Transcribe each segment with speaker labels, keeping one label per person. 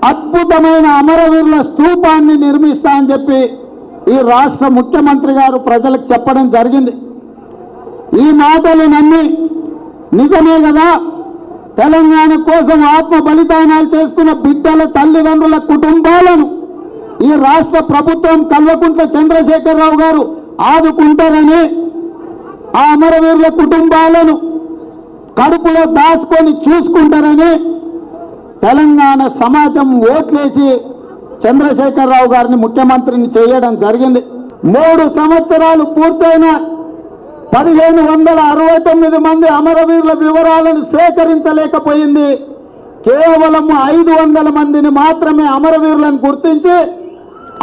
Speaker 1: అద్భుతమైన అమరవీరుల స్తూపాన్ని నిర్మిస్తా అని చెప్పి ఈ రాష్ట్ర ముఖ్యమంత్రి గారు ప్రజలకు చెప్పడం జరిగింది. ఈ మాటలు నమ్మి నిజమే కదా, తెలంగాణ కోసం ఆత్మ బలిదానాలు చేసుకున్న బిడ్డల తల్లిదండ్రుల కుటుంబాలను ఈ రాష్ట్ర ప్రభుత్వం కల్వకుంట్ల చంద్రశేఖరరావు గారు ఆదుకుంటారని, ఆ అమరవీరుల కుటుంబాలను కడుపులో దాచుకొని చూసుకుంటారని తెలంగాణ సమాజం ఓట్లేసి చంద్రశేఖరరావు గారిని ముఖ్యమంత్రిని చేయడం జరిగింది. 3 సంవత్సరాలు పూర్తయిన 1569 మంది అమరవీరుల వివరాలను సేకరించలేకపోయింది. కేవలం 500 మందిని మాత్రమే అమరవీరులను గుర్తించి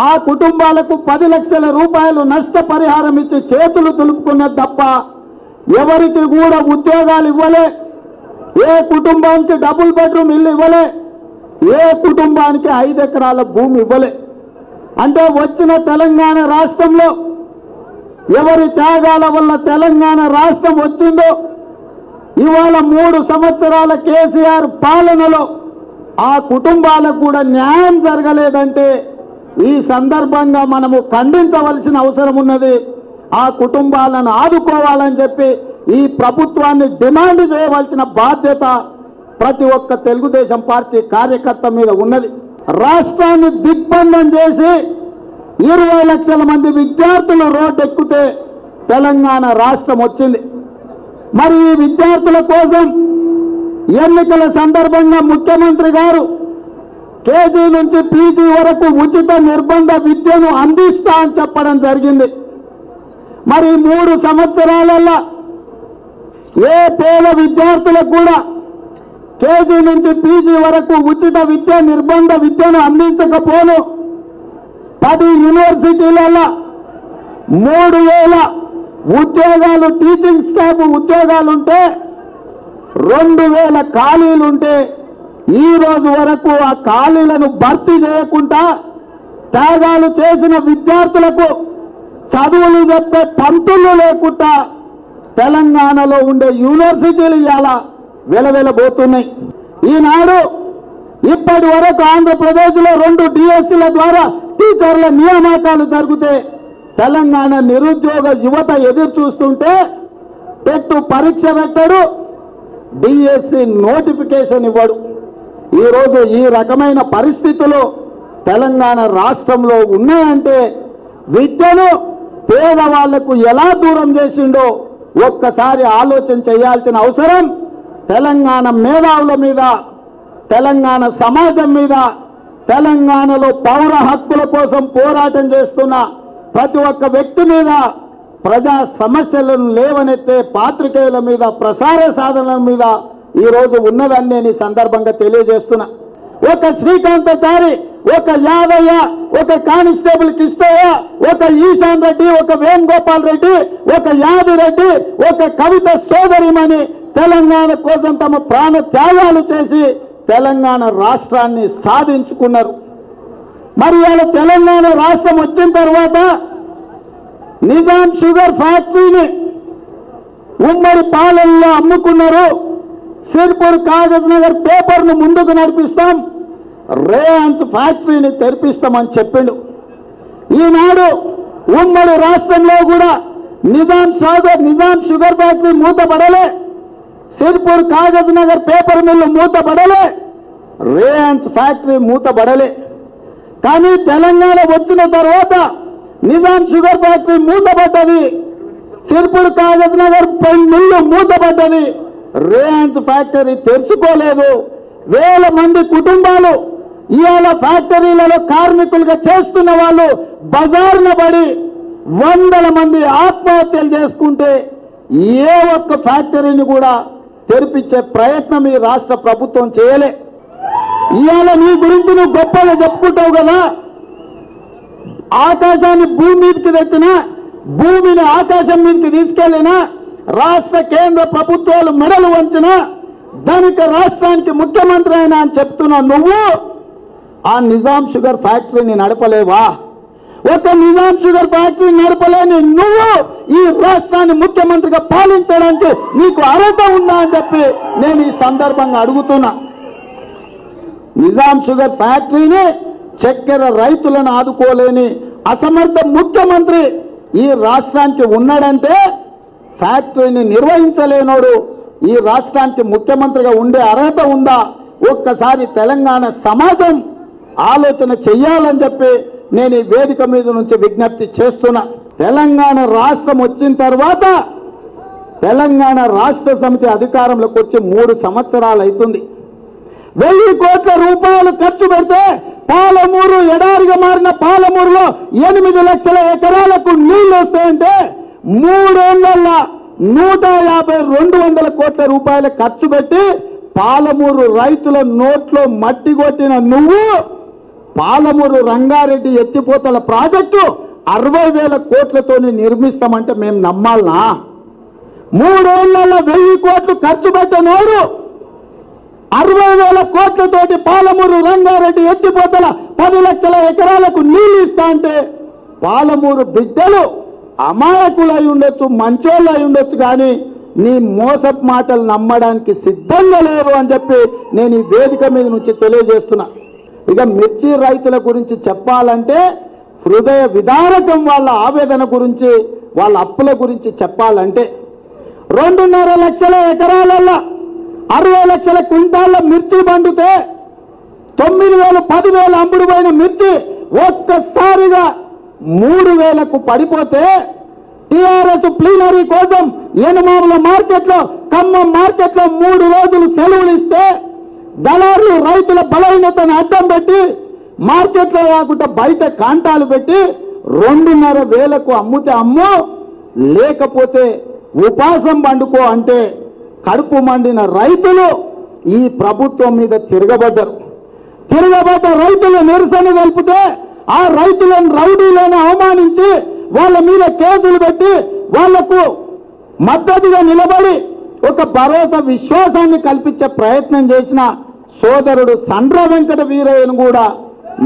Speaker 1: ఆ కుటుంబాలకు 10 లక్షల రూపాయలు నష్టపరిహారం ఇచ్చి చేతులు దులుపుకున్నది తప్ప ఎవరికి కూడా ఉద్యోగాలు ఇవ్వలే, ఏ కుటుంబానికి డబుల్ బెడ్రూమ్ ఇల్లు ఇవ్వలే, ఏ కుటుంబానికి 5 ఎకరాల భూమి ఇవ్వలే. అంటే వచ్చిన తెలంగాణ రాష్ట్రంలో ఎవరి త్యాగాల వల్ల తెలంగాణ రాష్ట్రం వచ్చిందో, ఇవాళ 3 సంవత్సరాల కేసీఆర్ పాలనలో ఆ కుటుంబాలకు కూడా న్యాయం జరగలేదంటే ఈ సందర్భంగా మనము ఖండించవలసిన అవసరం ఉన్నది. ఆ కుటుంబాలను ఆదుకోవాలని చెప్పి ఈ ప్రభుత్వాన్ని డిమాండ్ చేయవలసిన బాధ్యత ప్రతి ఒక్క తెలుగుదేశం పార్టీ కార్యకర్త మీద ఉన్నది. రాష్ట్రాన్ని దిగ్బంధం చేసి 20 లక్షల మంది విద్యార్థులు రోడ్డెక్కితే తెలంగాణ రాష్ట్రం వచ్చింది. మరి ఈ విద్యార్థుల కోసం ఎన్నికల సందర్భంగా ముఖ్యమంత్రి గారు కేజీ నుంచి పీజీ వరకు ఉచిత నిర్బంధ విద్యను అందిస్తా అని చెప్పడం జరిగింది. మరి 3 సంవత్సరాలలో ఏ పేద విద్యార్థులకు కూడా కేజీ నుంచి పీజీ వరకు ఉచిత విద్య నిర్బంధ విద్యను అందించకపోను 10 యూనివర్సిటీలలో 3000 ఉద్యోగాలు టీచింగ్ స్టాఫ్ ఉద్యోగాలుంటే 2000 ఖాళీలుంటే ఈ రోజు వరకు ఆ ఖాళీలను భర్తీ చేయకుండా త్యాగాలు చేసిన విద్యార్థులకు చదువులు చెప్పే పంతులు లేకుండా తెలంగాణలో ఉండే యూనివర్సిటీలు ఇవాళ వెలవెలబోతున్నాయి. ఈనాడు ఇప్పటి వరకు ఆంధ్రప్రదేశ్లో 2 డిఎస్సీల ద్వారా టీచర్ల నియామకాలు జరిగితే తెలంగాణ నిరుద్యోగ యువత ఎదురు చూస్తుంటే టెట్ పరీక్ష పెట్టడు, డిఎస్సి నోటిఫికేషన్ ఇవ్వడు. ఈరోజు ఈ రకమైన పరిస్థితులు తెలంగాణ రాష్ట్రంలో ఉన్నాయంటే విద్యను పేదవాళ్లకు ఎలా దూరం చేసిండో ఒక్కసారి ఆలోచన చేయాల్సిన అవసరం తెలంగాణ మేధావుల మీద, తెలంగాణ సమాజం మీద, తెలంగాణలో పౌర హక్కుల కోసం పోరాటం చేస్తున్న ప్రతి ఒక్క వ్యక్తి మీద, ప్రజా సమస్యలను లేవనెత్తే పాత్రికేయుల మీద, ప్రసార సాధనల మీద ఈరోజు ఉన్నదని నేను ఈ సందర్భంగా తెలియజేస్తున్నా. ఒక శ్రీకాంతాచారి, ఒక యాదయ్య, ఒక కానిస్టేబుల్కి ఇస్తాయా, ఒక ఈశాన్ రెడ్డి, ఒక వేణుగోపాల్ రెడ్డి, ఒక యాదిరెడ్డి, ఒక కవిత సోదరిమణి తెలంగాణ కోసం తమ ప్రాణ త్యాగాలు చేసి తెలంగాణ రాష్ట్రాన్ని సాధించుకున్నారు. మరి ఇలా తెలంగాణ రాష్ట్రం వచ్చిన తర్వాత నిజాం షుగర్ ఫ్యాక్టరీని ఉమ్మడి పాలనలో అమ్ముకున్నారు. సిర్పూర్ కాగజ్ నగర్ పేపర్ను ముందుకు నడిపిస్తాం, రేయాన్స్ ఫ్యాక్టరీని తెరిపిస్తామని చెప్పిండు. ఈనాడు ఉమ్మడి రాష్ట్రంలో కూడా నిజాం షుగర్ ఫ్యాక్టరీ మూతపడలే, సిర్పూర్ కాగజ్ నగర్ పేపర్ మిల్లు మూతపడలే, రేయాన్స్ ఫ్యాక్టరీ మూతపడలే. కానీ తెలంగాణ వచ్చిన తర్వాత నిజాం షుగర్ ఫ్యాక్టరీ మూతపడ్డది, సిర్పూర్ కాగజ్ నగర్ మిల్లు మూతపడ్డది, రేయాన్స్ ఫ్యాక్టరీ తెరుచుకోలేదు. వేల మంది కుటుంబాలు ఇవాళ ఫ్యాక్టరీలలో కార్మికులుగా చేస్తున్న వాళ్ళు బజార్న పడి 100 మంది ఆత్మహత్యలు చేసుకుంటే ఏ ఒక్క ఫ్యాక్టరీని కూడా తెరిపించే ప్రయత్నం ఈ రాష్ట్ర ప్రభుత్వం చేయలే. ఇవాళ నీ గురించి నువ్వు గొప్పగా చెప్పుకుంటావు కదా, ఆకాశాన్ని భూమి మీదకి తెచ్చినా, భూమిని ఆకాశం మీదకి తీసుకెళ్లినా, రాష్ట్ర కేంద్ర ప్రభుత్వాలు మెడలు వంచినా ధనిక రాష్ట్రానికి ముఖ్యమంత్రి అయినా అని చెప్తున్నా నువ్వు ఆ నిజాం షుగర్ ఫ్యాక్టరీని నడపలేవా? ఒక నిజాం షుగర్ ఫ్యాక్టరీ నడపలేని నువ్వు ఈ రాష్ట్రాన్ని ముఖ్యమంత్రిగా పాలించడానికి నీకు అర్హత ఉందా అని చెప్పి నేను ఈ సందర్భంగా అడుగుతున్నా. నిజాం షుగర్ ఫ్యాక్టరీని చక్కెర రైతులను ఆదుకోలేని అసమర్థ ముఖ్యమంత్రి ఈ రాష్ట్రానికి ఉన్నాడంటే, ఫ్యాక్టరీని నిర్వహించలేనోడు ఈ రాష్ట్రానికి ముఖ్యమంత్రిగా ఉండే అర్హత ఉందా? ఒక్కసారి తెలంగాణ సమాజం ఆలోచన చెయ్యాలని చెప్పి నేను ఈ వేదిక మీద నుంచి విజ్ఞప్తి చేస్తున్నా. తెలంగాణ రాష్ట్రం వచ్చిన తర్వాత తెలంగాణ రాష్ట్ర సమితి అధికారంలోకి వచ్చి 3 సంవత్సరాలు అవుతుంది. 1000 కోట్ల రూపాయలు ఖర్చు పెడితే పాలమూరు ఎడారిగా మారిన పాలమూరులో 8 లక్షల ఎకరాలకు నీళ్లు వస్తాయంటే 3 ఏళ్లలో 150-200 కోట్ల రూపాయలు ఖర్చు పెట్టి పాలమూరు రైతుల నోట్లో మట్టి కొట్టిన నువ్వు పాలమూరు రంగారెడ్డి ఎత్తిపోతల ప్రాజెక్టు 60,000 కోట్లతో నిర్మిస్తామంటే మేము నమ్మాలనా? 3 ఏళ్లలో 1000 కోట్లు ఖర్చు పెట్టనోడు 60,000 కోట్లతోటి పాలమూరు రంగారెడ్డి ఎత్తిపోతల 10 లక్షల ఎకరాలకు నీళ్లు ఇస్తా అంటే పాలమూరు బిడ్డలు అమాయకులై ఉండొచ్చు, మంచోళ్ళు అయి ఉండొచ్చు, కానీ నీ మోసపు మాటలు నమ్మడానికి సిద్ధంగా లేరు అని చెప్పి నేను ఈ వేదిక మీద నుంచి తెలియజేస్తున్నా. ఇక మిర్చి రైతుల గురించి చెప్పాలంటే హృదయ విదారకం, వాళ్ళ ఆవేదన గురించి, వాళ్ళ అప్పుల గురించి చెప్పాలంటే 2.5 లక్షల ఎకరాలలో 60 లక్షల క్వింటాల మిర్చి పండితే 9,000 10,000 అమ్ముడు పోయిన మిర్చి ఒక్కసారిగా 3,000కు పడిపోతే టీఆర్ఎస్ ప్లీనరీ కోసం ఎనుమాముల మార్కెట్లో, ఖమ్మం మార్కెట్లో 3 రోజులు సెలవులు ఇస్తే దళారులు రైతుల బలహీనతను అడ్డం పెట్టి మార్కెట్లో కాకుండా బయట కాంటాలు పెట్టి 2,500కు అమ్ముతే అమ్ము, లేకపోతే ఉపాసం పండుకో అంటే కడుపు మండిన రైతులు ఈ ప్రభుత్వం మీద తిరగబడ్డారు. తిరగబడ్డ రైతులు నిరసన తెలిపితే ఆ రైతులను రౌడీలను అవమానించి వాళ్ళ మీద కేసులు పెట్టి వాళ్లకు మద్దతుగా నిలబడి ఒక భరోసా విశ్వాసాన్ని కల్పించే ప్రయత్నం చేసిన సోదరుడు సండ్ర వెంకట వీరయ్యను కూడా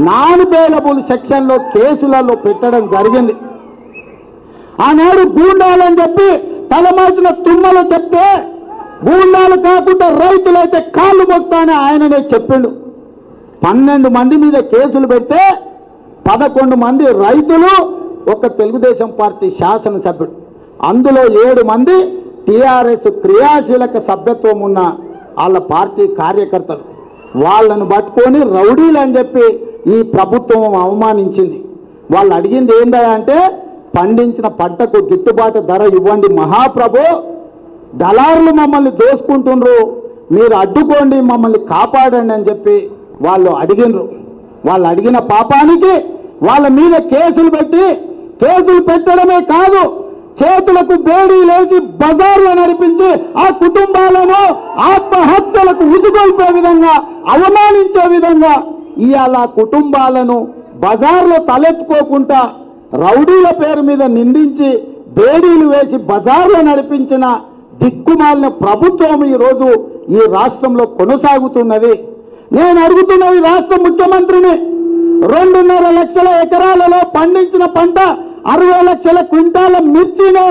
Speaker 1: నాన్ బెయిలబుల్ సెక్షన్లో కేసులలో పెట్టడం జరిగింది. ఆనాడు గూండాలని చెప్పి తలమాసిన తుమ్మలు చెప్తే గూండాలు కాకుండా రైతులైతే కాళ్ళు మొక్తానే ఆయననే చెప్పిండు. 12 మంది మీద కేసులు పెడితే 11 మంది రైతులు, ఒక తెలుగుదేశం పార్టీ శాసనసభ్యుడు, అందులో 7 మంది టీఆర్ఎస్ క్రియాశీలక సభ్యత్వం ఉన్న వాళ్ళ పార్టీ కార్యకర్తలు. వాళ్ళను పట్టుకొని రౌడీలు అని చెప్పి ఈ ప్రభుత్వం అవమానించింది. వాళ్ళు అడిగింది ఏందా అంటే, పండించిన పంటకు గిట్టుబాటు ధర ఇవ్వండి మహాప్రభు, దళారులు మమ్మల్ని దోసుకుంటుండ్రు, మీరు అడ్డుకోండి, మమ్మల్ని కాపాడండి అని చెప్పి వాళ్ళు అడిగినరు. వాళ్ళు అడిగిన పాపానికి వాళ్ళ మీద కేసులు పెట్టి, కేసులు పెట్టడమే కాదు చేతులకు బేడీలేసి బజార్లో నడిపించి ఆ కుటుంబాలను ఆత్మహత్యలకు ఉసుగొల్పే విధంగా, అవమానించే విధంగా ఇవాళ కుటుంబాలను బజార్లో తలెత్తుకోకుండా రౌడీల పేరు మీద నిందించి బేడీలు వేసి బజార్లో నడిపించిన దిక్కుమాలిన ప్రభుత్వం ఈరోజు ఈ రాష్ట్రంలో కొనసాగుతున్నది. నేను అడుగుతున్న ఈ రాష్ట్ర ముఖ్యమంత్రిని, 2.5 లక్షల ఎకరాలలో పండించిన పంట 60 లక్షల క్వింటాల మిర్చిని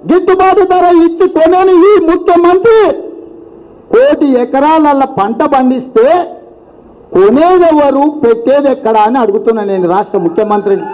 Speaker 1: గిట్టుబాటు ధర ఇచ్చి కొనని ఈ ముఖ్యమంత్రి 1 కోటి ఎకరాల పంట పండిస్తే కొనేదెవరు, పెట్టేది ఎక్కడా అని అడుగుతున్నా నేను రాష్ట్ర ముఖ్యమంత్రిని.